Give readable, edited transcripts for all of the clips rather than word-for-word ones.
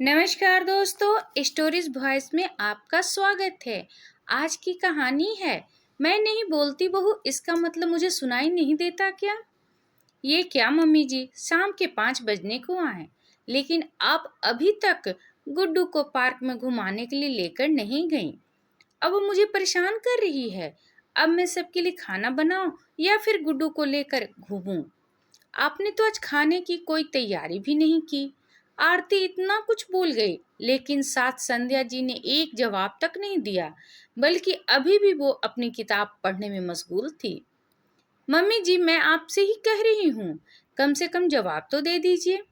नमस्कार दोस्तों, stories voice में आपका स्वागत है। आज की कहानी है मैं नहीं बोलती बहू, इसका मतलब मुझे सुनाई नहीं देता क्या। ये क्या मम्मी जी, शाम के 5 बजने को आए, लेकिन आप अभी तक गुड्डू को पार्क में घुमाने के लिए लेकर नहीं गई। अब वो मुझे परेशान कर रही है। अब मैं सबके लिए खाना बनाऊं या फिर गुड्डू को लेकर घूमूं। आपने तो आज खाने की कोई तैयारी भी नहीं की। आरती इतना कुछ भूल गई, लेकिन साथ संध्या जी ने एक जवाब तक नहीं दिया, बल्कि अभी भी वो अपनी किताब पढ़ने में मशगूल थी। मम्मी जी, मैं आपसे ही कह रही हूँ, कम से कम जवाब तो दे दीजिए।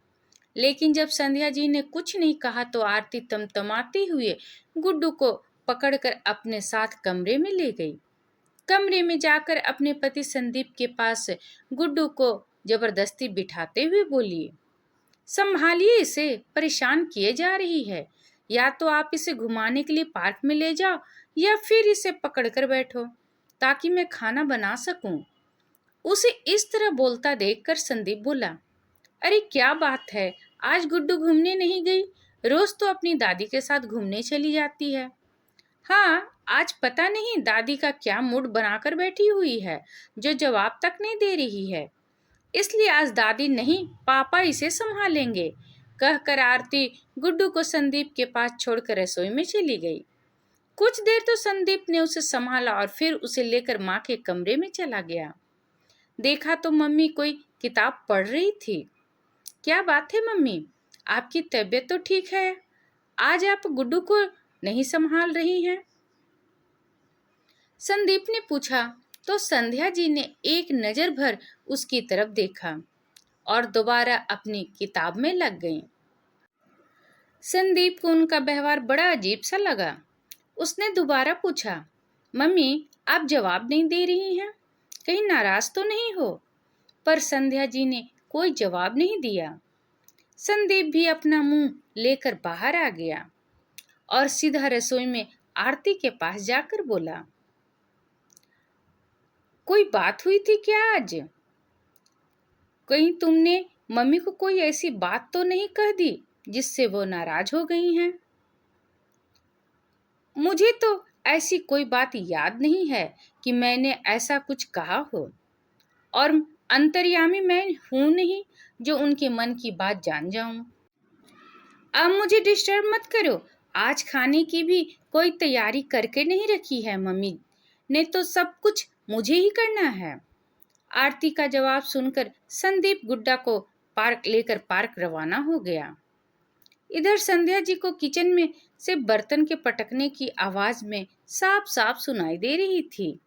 लेकिन जब संध्या जी ने कुछ नहीं कहा तो आरती तमतमाते हुए गुड्डू को पकड़कर अपने साथ कमरे में ले गई। कमरे में जाकर अपने पति संदीप के पास गुड्डू को जबरदस्ती बिठाते हुए बोली, संभालिए इसे, परेशान किए जा रही है। या तो आप इसे घुमाने के लिए पार्क में ले जाओ या फिर इसे पकड़कर बैठो ताकि मैं खाना बना सकूं। उसे इस तरह बोलता देखकर संदीप बोला, अरे क्या बात है, आज गुड्डू घूमने नहीं गई? रोज तो अपनी दादी के साथ घूमने चली जाती है। हाँ, आज पता नहीं दादी का क्या मूड बनाकर बैठी हुई है, जो जवाब तक नहीं दे रही है। इसलिए आज दादी नहीं, पापा इसे संभालेंगे, कहकर आरती गुड्डू को संदीप के पास छोड़कर रसोई में चली गई। कुछ देर तो संदीप ने उसे संभाला और फिर उसे लेकर माँ के कमरे में चला गया। देखा तो मम्मी कोई किताब पढ़ रही थी। क्या बात है मम्मी, आपकी तबीयत तो ठीक है? आज आप गुड्डू को नहीं संभाल रही हैं? संदीप ने पूछा तो संध्या जी ने एक नजर भर उसकी तरफ देखा और दोबारा अपनी किताब में लग गईं। संदीप को उनका व्यवहार बड़ा अजीब सा लगा। उसने दोबारा पूछा, मम्मी आप जवाब नहीं दे रही हैं, कहीं नाराज तो नहीं हो? पर संध्या जी ने कोई जवाब नहीं दिया। संदीप भी अपना मुंह लेकर बाहर आ गया और सीधा रसोई में आरती के पास जाकर बोला, कोई बात हुई थी क्या आज? कहीं तुमने मम्मी को कोई ऐसी बात तो नहीं कह दी जिससे वो नाराज हो गई हैं? मुझे तो ऐसी कोई बात याद नहीं है कि मैंने ऐसा कुछ कहा हो, और अंतर्यामी मैं हूं नहीं जो उनके मन की बात जान जाऊं। अब मुझे डिस्टर्ब मत करो। आज खाने की भी कोई तैयारी करके नहीं रखी है, मम्मी ने तो सब कुछ मुझे ही करना है। आरती का जवाब सुनकर संदीप गुड्डा को पार्क रवाना हो गया। इधर संध्या जी को किचन में से बर्तन के पटकने की आवाज में साफ साफ सुनाई दे रही थी।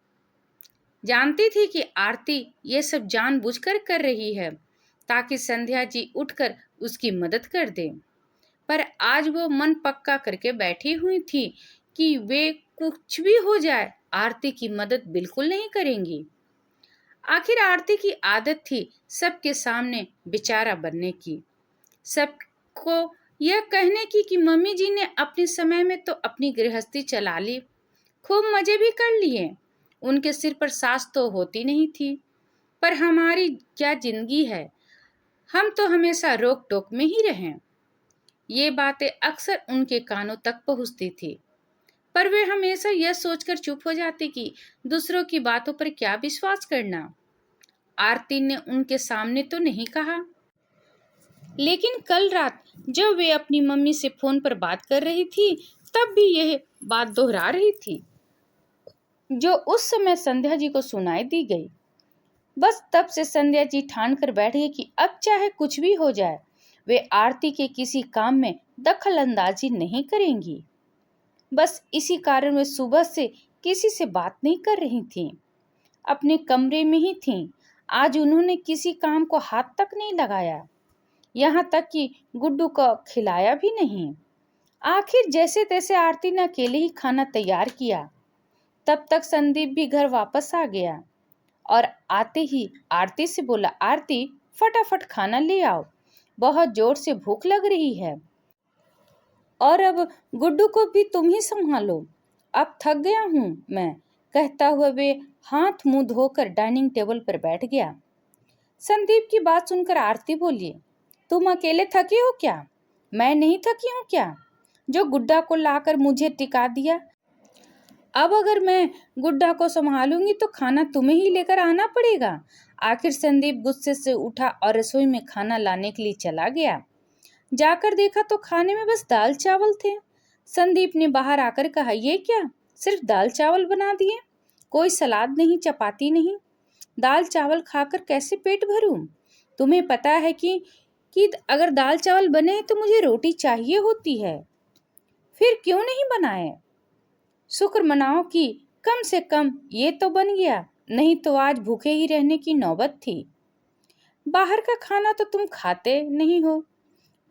जानती थी कि आरती ये सब जानबूझकर कर रही है ताकि संध्या जी उठकर उसकी मदद कर दे। पर आज वो मन पक्का करके बैठी हुई थी कि वे कुछ भी हो जाए आरती की मदद बिल्कुल नहीं करेंगी। आखिर आरती की आदत थी सबके सामने बेचारा बनने की, सबको यह कहने की कि मम्मी जी ने अपने समय में तो अपनी गृहस्थी चला ली, खूब मजे भी कर लिए, उनके सिर पर सास तो होती नहीं थी। पर हमारी क्या जिंदगी है, हम तो हमेशा रोक टोक में ही रहें। ये बातें अक्सर उनके कानों तक पहुंचती थी, पर वे हमेशा यह सोचकर चुप हो जाते कि दूसरों की बातों पर क्या विश्वास करना। आरती ने उनके सामने तो नहीं कहा, लेकिन कल रात जब वे अपनी मम्मी से फोन पर बात कर रही थी तब भी यह बात दोहरा रही थी, जो उस समय संध्या जी को सुनाई दी गई। बस तब से संध्या जी ठान कर बैठ गई कि अब चाहे कुछ भी हो जाए, वे आरती के किसी काम में दखल अंदाजी नहीं करेंगी। बस इसी कारण वे सुबह से किसी से बात नहीं कर रही थीं, अपने कमरे में ही थीं। आज उन्होंने किसी काम को हाथ तक नहीं लगाया, यहाँ तक कि गुड्डू को खिलाया भी नहीं। आखिर जैसे तैसे आरती ने अकेले ही खाना तैयार किया। तब तक संदीप भी घर वापस आ गया और आते ही आरती से बोला, आरती फटाफट खाना ले आओ, बहुत जोर से भूख लग रही है। और अब गुड्डू को भी तुम ही संभालो, अब थक गया हूँ मैं, कहता हुआ वे हाथ मुंह धोकर डाइनिंग टेबल पर बैठ गया। संदीप की बात सुनकर आरती बोली, तुम अकेले थके हो क्या? मैं नहीं थकी हूँ क्या, जो गुड्डा को लाकर मुझे टिका दिया? अब अगर मैं गुड्डा को संभालूंगी तो खाना तुम्हें ही लेकर आना पड़ेगा। आखिर संदीप गुस्से से उठा और रसोई में खाना लाने के लिए चला गया। जाकर देखा तो खाने में बस दाल चावल थे। संदीप ने बाहर आकर कहा, ये क्या, सिर्फ दाल चावल बना दिए? कोई सलाद नहीं, चपाती नहीं। दाल चावल खाकर कैसे पेट भरूं? तुम्हें पता है कि अगर दाल चावल बने तो मुझे रोटी चाहिए होती है। फिर क्यों नहीं बनाए? शुक्र मनाओ कि कम से कम ये तो बन गया, नहीं तो आज भूखे ही रहने की नौबत थी। बाहर का खाना तो तुम खाते नहीं हो,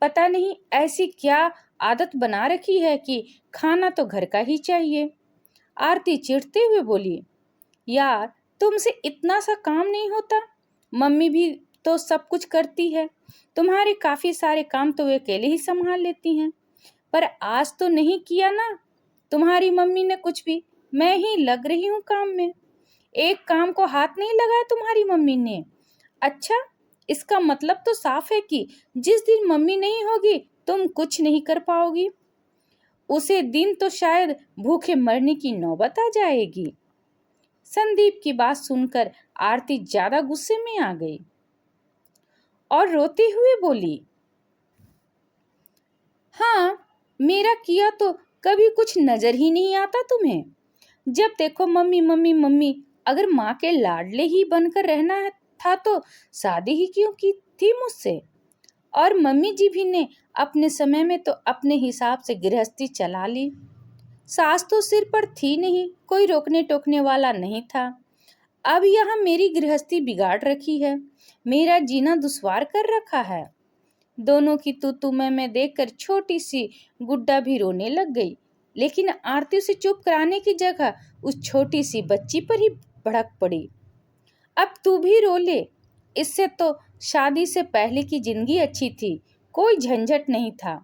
पता नहीं ऐसी क्या आदत बना रखी है कि खाना तो घर का ही चाहिए। आरती चिढ़ते हुए बोली, यार तुमसे इतना सा काम नहीं होता? मम्मी भी तो सब कुछ करती है, तुम्हारे काफी सारे काम तो वे अकेले ही संभाल लेती हैं, पर आज तो नहीं किया ना तुम्हारी मम्मी ने कुछ भी, मैं ही लग रही हूँ काम में। एक काम को हाथ नहीं लगाया तुम्हारी मम्मी ने। अच्छा, इसका मतलब तो साफ है कि जिस दिन मम्मी नहीं होगी तुम कुछ नहीं कर पाओगी। उसे दिन तो शायद भूखे मरने की नौबत आ जाएगी। संदीप की बात सुनकर आरती ज्यादा गुस्से में आ गई और रोते हुए बोली, हाँ, मेरा किया तो कभी कुछ नजर ही नहीं आता तुम्हें। जब देखो मम्मी मम्मी मम्मी। अगर माँ के लाडले ही बनकर रहना था तो शादी ही क्यों की थी मुझसे? और मम्मी जी भी ने अपने समय में तो अपने हिसाब से गृहस्थी चला ली। सास तो सिर पर थी नहीं, कोई रोकने टोकने वाला नहीं था। अब यहाँ मेरी गृहस्थी बिगाड़ रखी है, मेरा जीना दुश्वार कर रखा है। दोनों की तू मैं देखकर छोटी सी गुड्डा भी रोने लग गई, लेकिन आरती उसे चुप कराने की जगह उस छोटी सी बच्ची पर ही भड़क पड़ी। अब तू भी रो ले, इससे तो शादी से पहले की जिंदगी अच्छी थी, कोई झंझट नहीं था।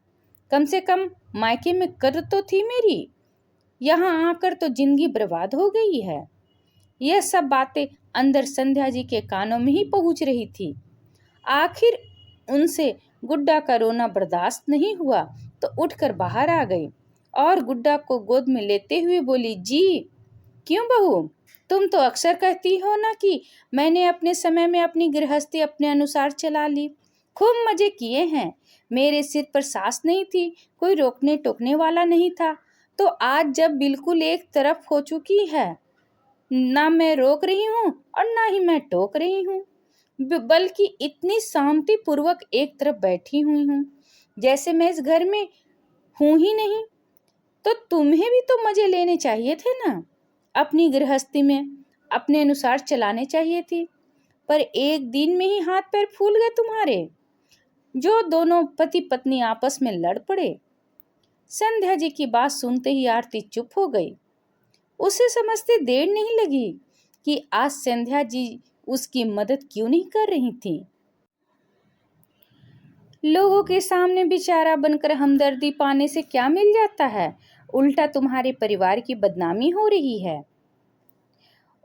कम से कम मायके में कद्र तो थी मेरी, यहाँ आकर तो जिंदगी बर्बाद हो गई है। यह सब बातें अंदर संध्या जी के कानों में ही पहुंच रही थी। आखिर उनसे गुड्डा का रोना बर्दाश्त नहीं हुआ तो उठकर बाहर आ गई और गुड्डा को गोद में लेते हुए बोली, जी क्यों बहू, तुम तो अक्सर कहती हो ना कि मैंने अपने समय में अपनी गृहस्थी अपने अनुसार चला ली, खूब मजे किए हैं। मेरे सिर पर सास नहीं थी, कोई रोकने टोकने वाला नहीं था, तो आज जब बिल्कुल एक तरफ हो चुकी है, ना मैं रोक रही हूँ और ना ही मैं टोक रही हूँ, बल्कि इतनी शांति पूर्वक एक तरफ बैठी हुई हूँ जैसे मैं इस घर में हूँ ही नहीं। तो तुम्हें भी तो मजे लेने चाहिए थे ना, अपनी गृहस्थी में अपने अनुसार चलाने चाहिए थी, पर एक दिन में ही हाथ पैर फूल गए तुम्हारे, जो दोनों पति पत्नी आपस में लड़ पड़े। संध्या जी की बात सुनते ही आरती चुप हो गई। उसे समझते देर नहीं लगी कि आज संध्या जी उसकी मदद क्यों नहीं कर रही थी। लोगों के सामने बेचारा बनकर हमदर्दी पाने से क्या मिल जाता है, उल्टा तुम्हारे परिवार की बदनामी हो रही है।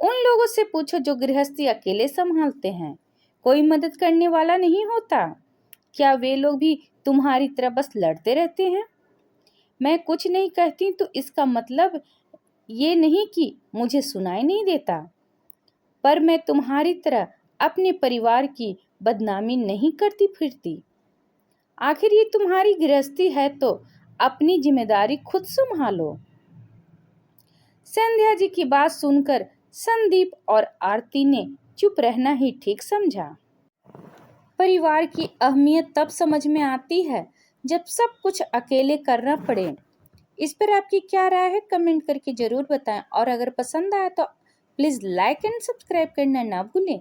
उन लोगों से पूछो जो गृहस्थी अकेले संभालते हैं, कोई मदद करने वाला नहीं होता। क्या वे लोग भी तुम्हारी तरह बस लड़ते रहते हैं? मैं कुछ नहीं कहती तो इसका मतलब ये नहीं कि मुझे सुनाई नहीं देता, पर मैं तुम्हारी तरह अपने परिवार की बदनामी नहीं करती फिरती। आखिर ये तुम्हारी गृहस्थी है तो अपनी जिम्मेदारी खुद संभालो। संध्या जी की बात सुनकर संदीप और आरती ने चुप रहना ही ठीक समझा। परिवार की अहमियत तब समझ में आती है जब सब कुछ अकेले करना पड़े। इस पर आपकी क्या राय है, कमेंट करके जरूर बताएं, और अगर पसंद आए तो प्लीज लाइक एंड सब्सक्राइब करना ना भूलें।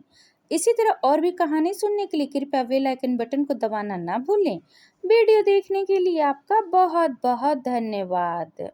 इसी तरह और भी कहानी सुनने के लिए कृपया बेल आइकन बटन को दबाना ना भूलें। वीडियो देखने के लिए आपका बहुत बहुत धन्यवाद।